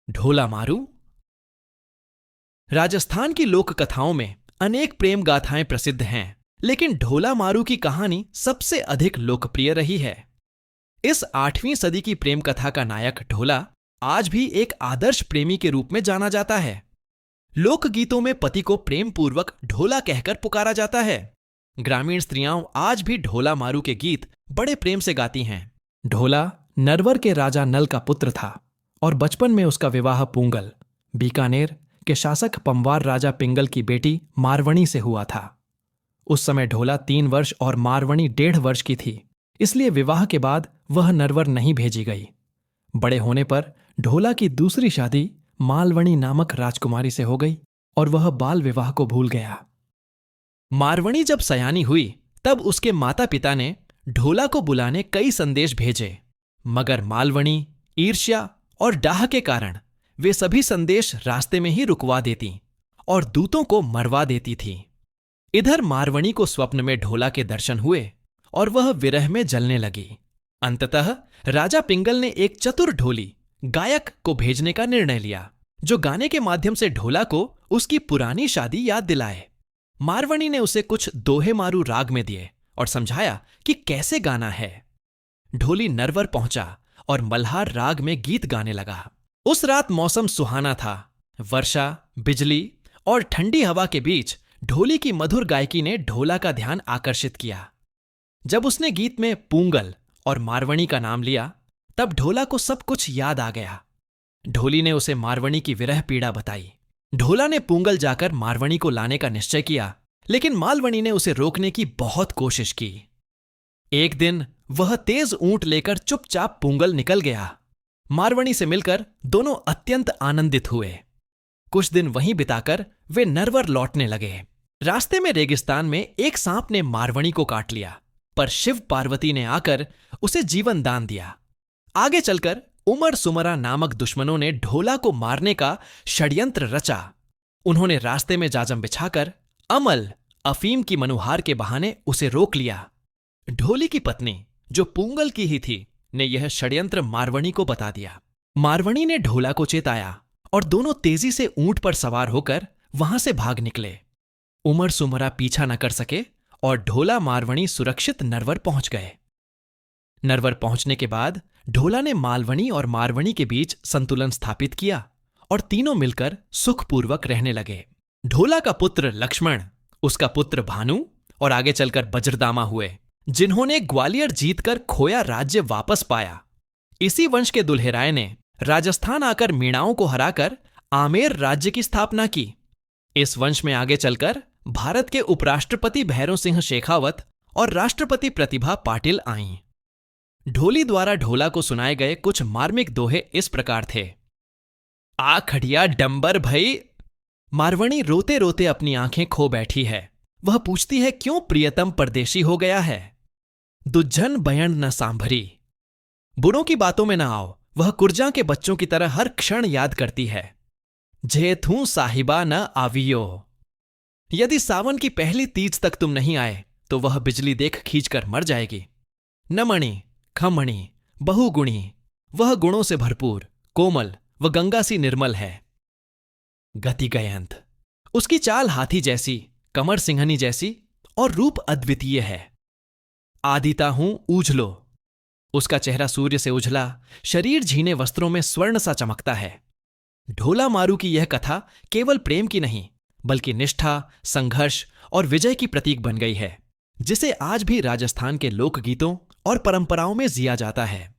ढोला मारू। राजस्थान की लोक कथाओं में अनेक प्रेम गाथाएं प्रसिद्ध हैं, लेकिन ढोला मारू की कहानी सबसे अधिक लोकप्रिय रही है। इस 8वीं सदी की प्रेम कथा का नायक ढोला आज भी एक आदर्श प्रेमी के रूप में जाना जाता है। लोकगीतों में पति को प्रेम पूर्वक ढोला कहकर पुकारा जाता है। ग्रामीण स्त्रियां आज भी ढोला मारू के गीत बड़े प्रेम से गाती हैं। ढोला नरवर के राजा नल का पुत्र था और बचपन में उसका विवाह पूंगल, बीकानेर के शासक पंवार राजा पिंगल की बेटी मारवणी से हुआ था। उस समय ढोला 3 वर्ष और मारवणी 1.5 वर्ष की थी, इसलिए विवाह के बाद वह नरवर नहीं भेजी गई। बड़े होने पर ढोला की दूसरी शादी मालवणी नामक राजकुमारी से हो गई और वह बाल विवाह को भूल गया। मारवणी जब सयानी हुई तब उसके माता पिता ने ढोला को बुलाने कई संदेश भेजे, मगर मालवणी ईर्ष्या और डाह के कारण वे सभी संदेश रास्ते में ही रुकवा देती और दूतों को मरवा देती थी। इधर मारवणी को स्वप्न में ढोला के दर्शन हुए और वह विरह में जलने लगी। अंततः राजा पिंगल ने एक चतुर ढोली गायक को भेजने का निर्णय लिया, जो गाने के माध्यम से ढोला को उसकी पुरानी शादी याद दिलाए। मारवणी ने उसे कुछ दोहे मारू राग में दिए और समझाया कि कैसे गाना है। ढोली नरवर पहुंचा और मल्हार राग में गीत गाने लगा। उस रात मौसम सुहाना था। वर्षा, बिजली और ठंडी हवा के बीच ढोली की मधुर गायकी ने ढोला का ध्यान आकर्षित किया। जब उसने गीत में पूंगल और मारवणी का नाम लिया, तब ढोला को सब कुछ याद आ गया। ढोली ने उसे मारवणी की विरह पीड़ा बताई। ढोला ने पूंगल जाकर मारवणी को लाने का निश्चय किया, लेकिन मालवणी ने उसे रोकने की बहुत कोशिश की। एक दिन वह तेज ऊंट लेकर चुपचाप पूंगल निकल गया। मारवणी से मिलकर दोनों अत्यंत आनंदित हुए। कुछ दिन वहीं बिताकर वे नरवर लौटने लगे। रास्ते में रेगिस्तान में एक सांप ने मारवणी को काट लिया, पर शिव पार्वती ने आकर उसे जीवन दान दिया। आगे चलकर उमर सुमरा नामक दुश्मनों ने ढोला को मारने का षड्यंत्र रचा। उन्होंने रास्ते में जाजम बिछाकर अमल, अफीम की मनुहार के बहाने उसे रोक लिया। ढोली की पत्नी, जो पूंगल की ही थी, ने यह षड्यंत्र मारवणी को बता दिया। मारवणी ने ढोला को चेताया और दोनों तेजी से ऊंट पर सवार होकर वहां से भाग निकले। उमर सुमरा पीछा न कर सके और ढोला मारवणी सुरक्षित नरवर पहुंच गए। नरवर पहुंचने के बाद ढोला ने मालवणी और मारवणी के बीच संतुलन स्थापित किया और तीनों मिलकर सुखपूर्वक रहने लगे। ढोला का पुत्र लक्ष्मण, उसका पुत्र भानु और आगे चलकर बज्रदामा हुए, जिन्होंने ग्वालियर जीतकर खोया राज्य वापस पाया। इसी वंश के दुल्हेराय ने राजस्थान आकर मीणाओं को हराकर आमेर राज्य की स्थापना की। इस वंश में आगे चलकर भारत के उपराष्ट्रपति भैरों सिंह शेखावत और राष्ट्रपति प्रतिभा पाटिल आईं। ढोली द्वारा ढोला को सुनाए गए कुछ मार्मिक दोहे इस प्रकार थे। आ खड़िया डंबर भई। मारवणी रोते रोते अपनी आंखें खो बैठी है। वह पूछती है, क्यों प्रियतम परदेशी हो गया है। दुज्जन बयन न सांभरी। बुढ़ों की बातों में न आओ, वह कुर्जा के बच्चों की तरह हर क्षण याद करती है। जेथू साहिबा न आवियो। यदि सावन की पहली तीज तक तुम नहीं आए तो वह बिजली देख खींचकर मर जाएगी। नमणि खमणि बहुगुणी, वह गुणों से भरपूर, कोमल व गंगा सी निर्मल है। गति गयंत, उसकी चाल हाथी जैसी, कमर सिंहनी जैसी और रूप अद्वितीय है। आदिता हूं ऊझलो, उसका चेहरा सूर्य से उजला, शरीर झीने वस्त्रों में स्वर्ण सा चमकता है। ढोला मारू की यह कथा केवल प्रेम की नहीं, बल्कि निष्ठा, संघर्ष और विजय की प्रतीक बन गई है, जिसे आज भी राजस्थान के लोकगीतों और परंपराओं में जिया जाता है।